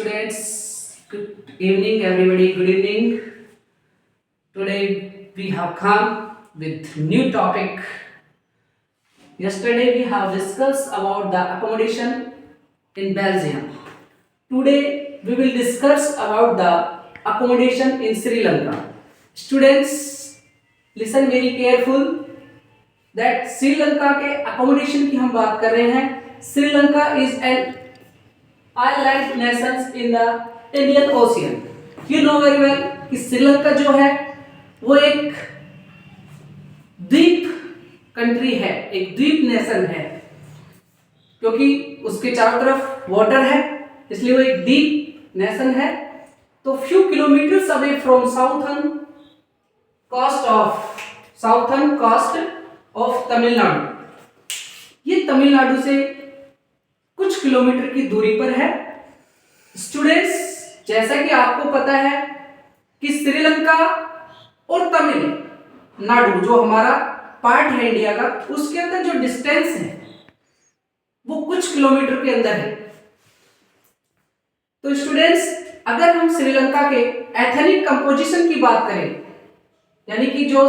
students, good evening everybody, good evening. Today we have come with new topic. Yesterday we have discussed about the accommodation in Belgium. Today we will discuss about the accommodation in Sri Lanka. Students, listen very careful that Sri Lanka के accommodation की हम बात कर रहे हैं. Sri Lanka is an island nations in the Indian Ocean. You know very well कि श्रीलंका जो है वो एक द्वीप कंट्री है, एक द्वीप नेशन है, क्योंकि उसके चारों तरफ वाटर है, इसलिए वो एक द्वीप नेशन है. तो few kilometres away from southern coast of Tamil Nadu. ये तमिलनाडु से कुछ किलोमीटर की दूरी पर है. स्टूडेंट्स, जैसा कि आपको पता है कि श्रीलंका और तमिलनाडु जो हमारा पार्ट है इंडिया का, उसके अंदर जो डिस्टेंस है वो कुछ किलोमीटर के अंदर है. तो स्टूडेंट्स, अगर हम श्रीलंका के एथनिक कंपोजिशन की बात करें, यानी कि जो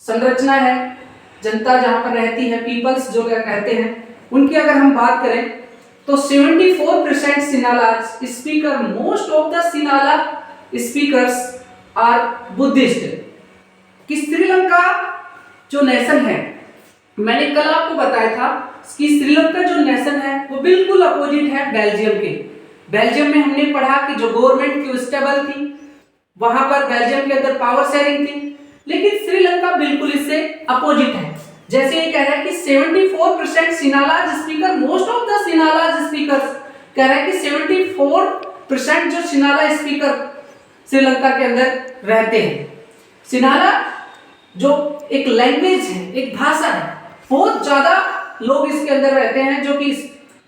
संरचना है, जनता जहां पर रहती है, पीपल्स जो कहते हैं, उनकी अगर हम बात करें तो 74% Sinhala speaker, most of the Sinhala speakers are Buddhist. कि श्रीलंका जो नेशन है, मैंने कल आपको बताया था कि श्रीलंका जो नेशन है वो बिल्कुल अपोजिट है बेल्जियम के. बेल्जियम में हमने पढ़ा कि जो गवर्नमेंट की स्टेबल थी, वहां पर बेल्जियम के अंदर पावर शेयरिंग थी, लेकिन श्रीलंका बिल्कुल इससे अपोजिट है. जैसे ये कह रहा है कि 74% Sinhalese speaker, most of the Sinhalese speakers, कह रहा है कि 74% जो सिनाला स्पीकर श्रीलंका के अंदर रहते हैं. सिनाला जो एक लैंग्वेज है, एक भाषा है, बहुत ज्यादा लोग इसके अंदर रहते हैं जो कि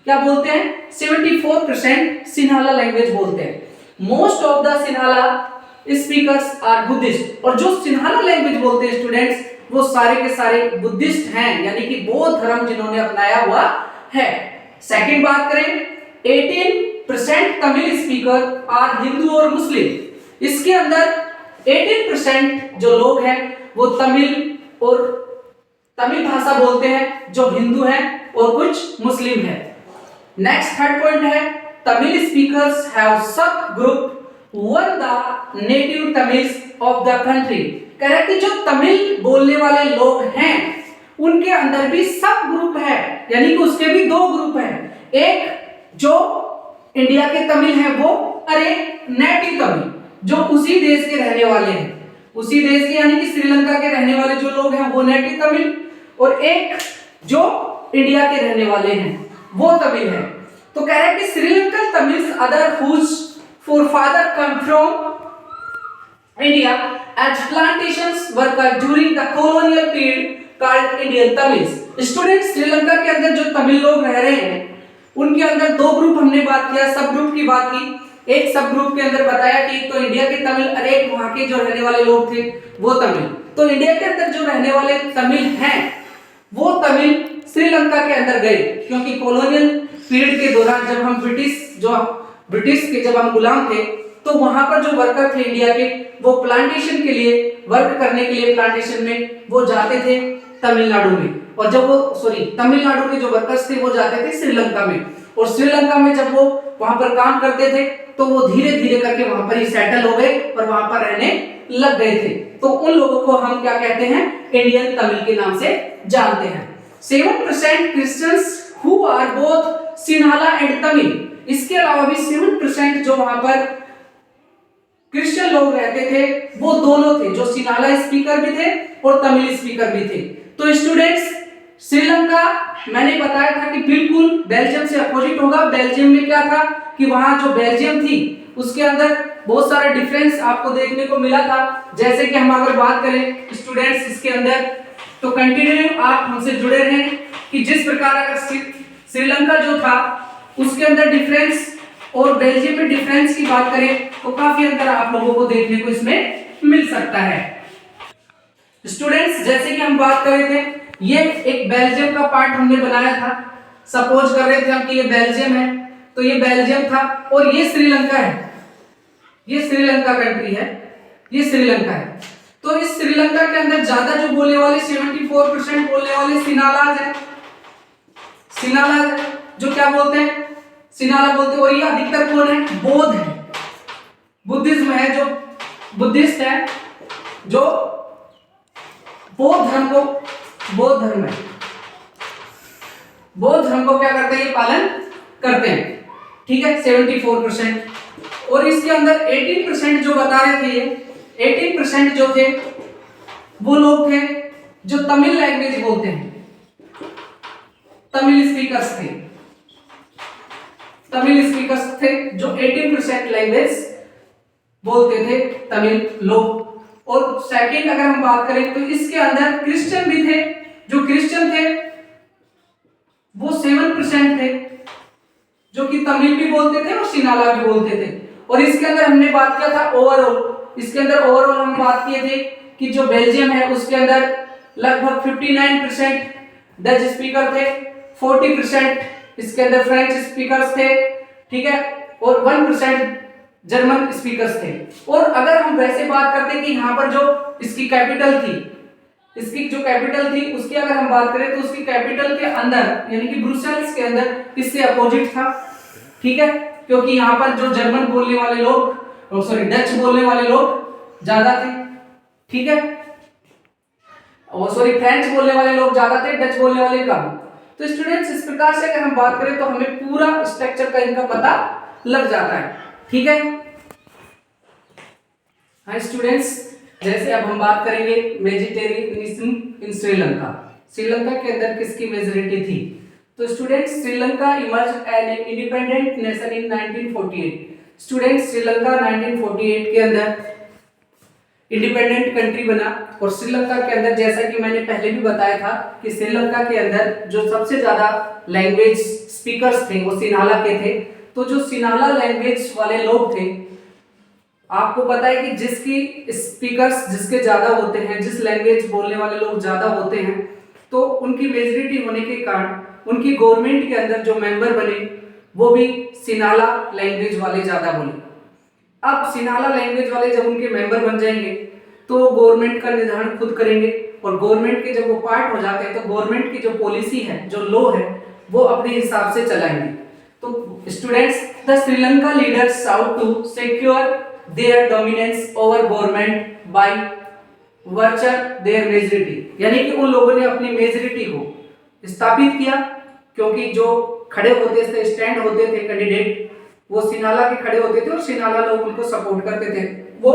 क्या बोलते हैं, 74% सिनाला लैंग्वेज बोलते हैं. Most of the Sinhala speakers are Buddhist. और जो सिन्हाला लैंग्वेज बोलते हैं स्टूडेंट्स, वो सारे के सारे बुद्धिस्ट हैं, यानी कि बौद्ध धर्म जिन्होंने अपनाया हुआ है. सेकंड बात करें, 18% तमिल स्पीकर आर हिंदू और मुस्लिम. इसके अंदर 18% जो लोग हैं वो तमिल और तमिल भाषा बोलते हैं, जो हिंदू हैं और कुछ मुस्लिम हैं. नेक्स्ट थर्ड पॉइंट है, तमिल स्पीकर्स हैव सब group one the native Tamils of the country. कह रहा है कि जो तमिल बोलने वाले लोग हैं उनके अंदर भी सब ग्रुप है, यानी कि उसके भी दो ग्रुप हैं. एक जो इंडिया के तमिल हैं वो, और एक नेटिव तमिल जो उसी देश के रहने वाले हैं, उसी देश के यानी कि श्रीलंका के रहने वाले जो लोग हैं वो नेटिव तमिल, और एक जो इंडिया के रहने वाले हैं वो तमिल है. तो कह रहा है कि Sri Lankan Tamils other whose forefather come from India as plantations worker during the colonial period called Indian Tamils. Students, Sri Lanka के अंदर जो तमिल लोग रह रहे हैं उनके अंदर दो ग्रुप हमने बात किया, सब ग्रुप की बात की. एक सब ग्रुप के अंदर बताया कि तो इंडिया के तमिल और एक वहां के जो रहने वाले लोग थे वो तमिल. तो इंडिया के अंदर जो रहने वाले तमिल हैं वो तमिल श्रीलंका के अंदर गए, क्योंकि कॉलोनियल पीरियड के दौरान जब हम ब्रिटिश के जब हम गुलाम थे, तो वहां पर जो वर्कर थे इंडिया के, वो प्लांटेशन के लिए वर्क करने के लिए प्लांटेशन में वो जाते थे तमिलनाडु में, और जब वो तमिलनाडु के जो वर्कर्स थे वो जाते थे श्रीलंका में, और श्रीलंका में जब वो वहां पर काम करते थे तो वो धीरे धीरे करके वहां पर ही सेटल हो गए और वहां पर रहने लग गए थे. तो उन लोगों को हम क्या कहते हैं, इंडियन तमिल के नाम से जानते हैं. 7% Christians who are both Sinhala and Tamil. इसके अलावा भी 7% जो वहां पर क्रिश्चियन लोग रहते थे वो दोनों थे, जो सिन्हाला स्पीकर भी थे और तमिल स्पीकर भी थे. तो स्टूडेंट्स, श्रीलंका मैंने बताया था कि बिल्कुल बेल्जियम से अपोजिट होगा. बेल्जियम में क्या था कि वहां जो बेल्जियम थी उसके अंदर बहुत सारा डिफरेंस आपको देखने को मिला था. जैसे कि हम अगर बात करें स्टूडेंट्स इसके अंदर, तो कंटिन्यू आप हमसे जुड़े रहें कि जिस प्रकार अगर श्रीलंका जो था उसके अंदर डिफरेंस और बेल्जियम में डिफरेंस की बात करें तो काफी अंतर आप लोगों को देखने को इसमें मिल सकता है. स्टूडेंट्स, जैसे कि हम बात कर रहे थे, ये एक बेल्जियम का पार्ट हमने बनाया था. सपोज कर रहे थे हम कि ये बेल्जियम है, तो ये बेल्जियम था और ये श्रीलंका है, ये श्रीलंका कंट्री है, ये श्रीलंका है। तो इस श्रीलंका के अंदर ज्यादा जो बोलने वाले 74% बोलने वाले सिनालाज है, सिनालाज जो क्या बोलते हैं, सिनाला बोलते हैं। और ये अधिकतर कौन है, बौद्ध है, बुद्धिज्म है, जो बुद्धिस्ट है, जो बौद्ध धर्म को, बौद्ध धर्म है, बौद्ध धर्म को क्या करते हैं, ये पालन करते हैं, ठीक है, 74%। और इसके अंदर 18% जो बता रहे थे, ये 18% जो थे वो लोग थे जो तमिल लैंग्वेज बोलते हैं, तमिल स्पीकर्स थे, तमिल स्पीकर्स थे जो 18% लैंग्वेज बोलते थे तमिल लोग। और सेकंड अगर हम बात करें तो इसके अंदर क्रिश्चियन भी थे, जो क्रिश्चियन थे वो 7% थे, जो कि तमिल भी बोलते थे और सिनाला भी बोलते थे। और इसके अंदर हमने बात किया था ओवरऑल, इसके अंदर ओवरऑल हम बात किए थे कि जो बेल्जियम है उसके अंदर लगभग 59% डच स्पीकर थे, 40% इसके अंदर फ्रेंच स्पीकर्स थे, ठीक है, और 1% जर्मन स्पीकर्स थे। और अगर हम वैसे बात करते कि यहाँ पर जो इसकी कैपिटल थी, इसकी जो कैपिटल थी उसकी अगर हम बात करें तो उसकी कैपिटल के अंदर यानी कि ब्रुसेल्स के अंदर इससे अपोजिट था, ठीक है, क्योंकि यहाँ पर जो जर्मन बोलने वाले लोग, सॉरी डच बोलने वाले लोग ज्यादा थे, ठीक है, और सॉरी फ्रेंच बोलने वाले लोग ज्यादा थे, डच बोलने वाले कम। तो स्टूडेंट्स इस प्रकार से अगर हम बात करें तो हमें पूरा स्ट्रक्चर का इनका पता लग जाता है, ठीक है। हाँ स्टूडेंट्स, जैसे अब हम बात करेंगे वेजिटेरियनिज्म इन श्रीलंका, श्रीलंका के अंदर किसकी मेजॉरिटी थी। तो students Sri Lanka emerge an independent nation in 1948। Students Sri Lanka 1948 के अंदर इंडिपेंडेंट कंट्री बना। और श्रीलंका के अंदर जैसा कि मैंने पहले भी बताया था कि श्रीलंका के अंदर जो सबसे ज्यादा लैंग्वेज स्पीकर्स थे वो सिनाला के थे। तो जो सिनाला लैंग्वेज वाले लोग थे, आपको पता है कि जिसकी स्पीकर्स जिसके ज्यादा होते हैं, जिस लैंग्वेज बोलने वाले लोग ज्यादा होते हैं, तो उनकी मेजॉरिटी होने के कारण उनकी गवर्नमेंट के अंदर जो मेंबर बने वो भी सिनाला लैंग्वेज वाले ज्यादा बोले। अब सिनाला लैंग्वेज वाले जब उनके मेंबर बन जाएंगे तो गवर्नमेंट का निर्धारण खुद करेंगे, और गवर्नमेंट के जब वो पार्ट हो जाते हैं तो गवर्नमेंट की जो पॉलिसी है, जो लॉ है, वो अपने हिसाब से चलाएंगे। तो students, the Sri Lanka leaders sought to secure their dominance over government by वर्चर देयर मेजॉरिटी, यानी कि उन लोगों ने अपनी मेजॉरिटी को स्थापित किया, क्योंकि जो खड़े होते थे, स्टैंड होते थे कैंडिडेट, वो सिनाला के खड़े होते थे और सिनाला लोग उनको सपोर्ट करते थे, वो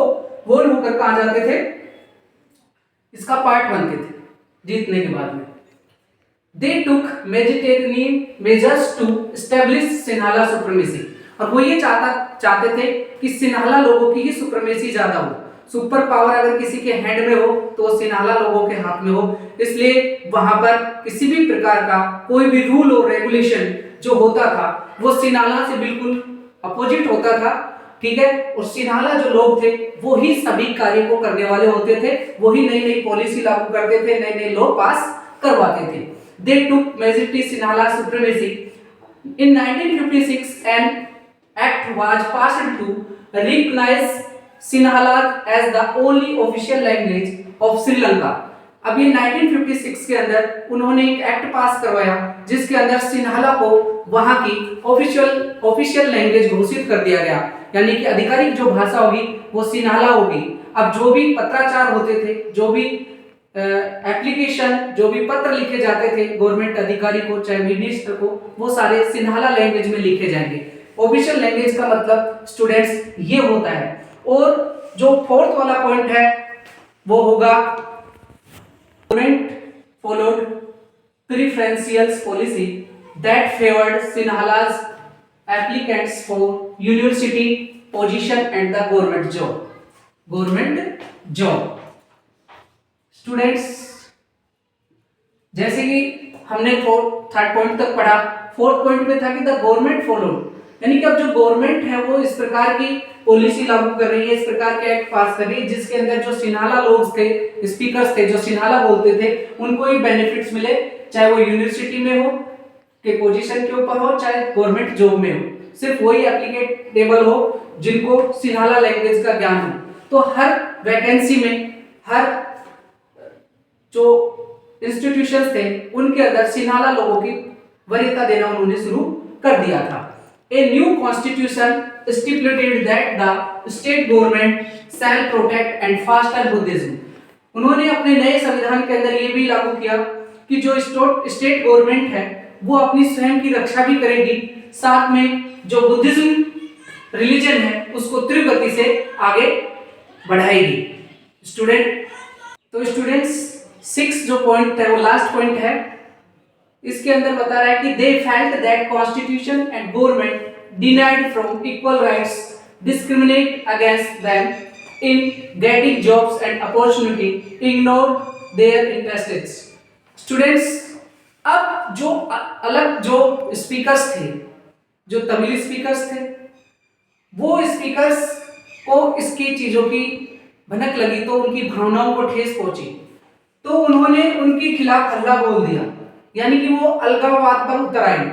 वोट होकर कहां जाते थे, इसका पार्ट बनते थे जीतने के बाद में। They took majoritarian measures to establish Sinhala supremacy, और वो ये चाहते थे कि सिनाला लोगों की ही सुप्रीमेसी ज्यादा हो, सुपर पावर अगर किसी के हैंड में हो तो वो सिनाला लोगों के हाथ में हो। इसलिए वहां पर किसी भी प्रकार का कोई भी रूल और रेगुलेशन जो होता था वो सिनाला से बिल्कुल अपोजिट होता था, ठीक है। और सिनाला जो लोग थे वो ही सभी कार्य को करने वाले होते थे, वही नई नई पॉलिसी लागू करते थे, नए नए लॉ पास करवाते थे। They took majority Sinhala supremacy in 1956 an act was passed to recognize Sinhala as the only official language of Sri Lanka. अब ये 1956 के अंदर उन्होंने एक एक्ट पास करवाया जिसके अंदर सिन्हाला को वहां की ऑफिशियल लैंग्वेज घोषित कर दिया गया, यानी कि आधिकारिक जो भाषा होगी वो सिन्हाला होगी। अब जो भी पत्राचार होते थे, जो भी एप्लीकेशन, जो भी पत्र लिखे जाते थे गवर्नमेंट अधिकारी को, चाहे मिनिस्टर को, वो सारे सिन्हाला लैंग्वेज में लिखे जाएंगे। ऑफिशियल लैंग्वेज का मतलब स्टूडेंट्स ये होता है। और जो फोर्थ वाला पॉइंट है वो होगा government followed preferential policy that favoured Sinhala's applicants for university position and the government job। Students, जैसे कि हमने थर्ड पॉइंट तक पढ़ा, फोर्थ पॉइंट में था कि द गवर्नमेंट फॉलोड, यानी कि अब जो गवर्नमेंट है वो इस प्रकार की पॉलिसी लागू कर रही है, इस प्रकार के एक्ट पास कर रही है जिसके अंदर जो सिन्हाला लोग थे, स्पीकर्स थे, जो सिन्हाला बोलते थे, उनको ही बेनिफिट्स मिले, चाहे वो यूनिवर्सिटी में हो के पोजीशन के ऊपर हो, चाहे गवर्नमेंट जॉब में हो, सिर्फ वही एप्लीकेबल हो जिनको सिन्हाला लैंग्वेज का ज्ञान हो। तो हर वैकेंसी में, हर जो इंस्टीट्यूशंस थे उनके अंदर सिन्हाला लोगों की वरीयता देना उन्होंने शुरू कर दिया था। A new constitution stipulated that the state government shell protect and faster Buddhism. उन्होंने अपने नए संविधान के अंदर ये भी लागू किया कि जो स्टेट गवर्नमेंट है वो अपनी स्वयं की रक्षा भी करेगी, साथ में जो बुद्धिज्म रिलीजन है उसको तीव्र गति से आगे बढ़ाएगी। स्टूडेंट्स 6 जो पॉइंट है वो लास्ट पॉइंट है, इसके अंदर बता रहा है कि they felt that constitution and government denied from equal rights, discriminate against them in getting jobs and opportunity, ignore their interests. Students, अब जो अलग जो स्पीकर्स थे, जो तमिल स्पीकर्स थे, वो स्पीकर्स को इसकी चीजों की भनक लगी तो उनकी भावनाओं को ठेस पहुंची, तो उन्होंने उनके खिलाफ हल्ला बोल दिया, यानी कि वो अलगाववाद पर उतर आए,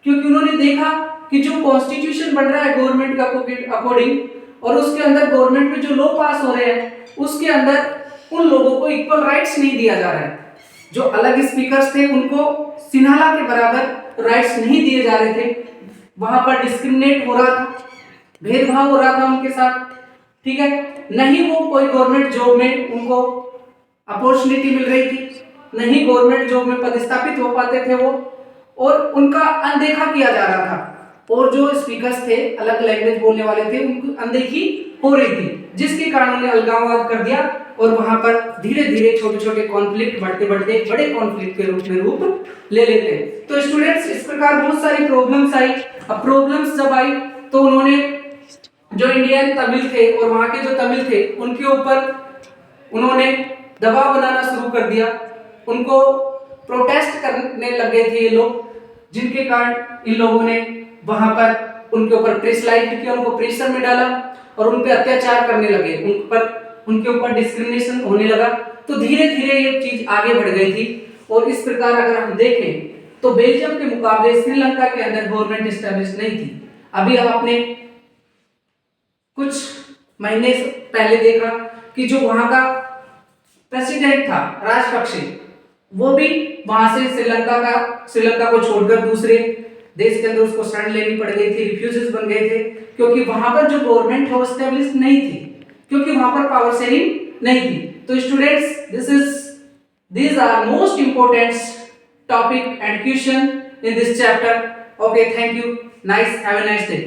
क्योंकि उन्होंने देखा कि जो कॉन्स्टिट्यूशन बन रहा है गवर्नमेंट का अकॉर्डिंग और उसके अंदर गवर्नमेंट में जो लॉ पास हो रहे हैं उसके अंदर उन लोगों को इक्वल राइट्स नहीं दिया जा रहा है। जो अलग स्पीकर्स थे उनको सिन्हाला के बराबर राइट्स नहीं दिए जा रहे थे, वहां पर डिस्क्रिमिनेट हो रहा था, भेदभाव हो रहा था उनके साथ, ठीक है। नहीं वो कोई गवर्नमेंट जॉब में उनको अपॉर्चुनिटी मिल रही थी, नहीं गवर्नमेंट जॉब में पदस्थापित हो पाते थे वो, और उनका अनदेखा किया जा रहा था, और जो स्पीकर्स थे अलग लैंग्वेज बोलने वाले थे उनको अनदेखी हो रही थी, जिसके कारण उन्हें अलगाववाद कर दिया और वहां पर धीरे धीरे छोटे छोटे कॉन्फ्लिक्ट बढ़ते बढ़ते बड़े कॉन्फ्लिक्ट के रूप ले लेते। तो स्टूडेंट्स, इस प्रकार बहुत सारी प्रॉब्लम्स आई। अब प्रॉब्लम्स जब आई तो उन्होंने जो इंडियन तमिल थे और वहां के जो तमिल थे उनके ऊपर उन्होंने दबाव बनाना शुरू कर दिया, उनको प्रोटेस्ट करने लगे थे ये लोग, जिनके कारण इन लोगों ने वहां पर उनके ऊपर प्रेशराइज किया, उनको प्रेशर में डाला और उन पे अत्याचार करने लगे, उनके ऊपर डिस्क्रिमिनेशन होने लगा। तो धीरे धीरे ये चीज आगे बढ़ गई थी। और इस प्रकार अगर हम देखें तो बेल्जियम के मुकाबले श्रीलंका के अंदर गवर्नमेंट एस्टैब्लिश नहीं थी। अभी आपने कुछ महीने पहले देखा कि जो वहां का प्रेसिडेंट था राजपक्षे, वो भी वहां से श्रीलंका को छोड़कर दूसरे देश के अंदर उसको शरण लेनी पड़ गई थी, रिफ्यूजीज बन गए थे, क्योंकि वहां पर जो गवर्नमेंट है वो एस्टैब्लिश नहीं थी, क्योंकि वहां पर पावर शेयरिंग नहीं थी। तो students, these are most important topic and question in this chapter. Okay, thank you. Have a nice day.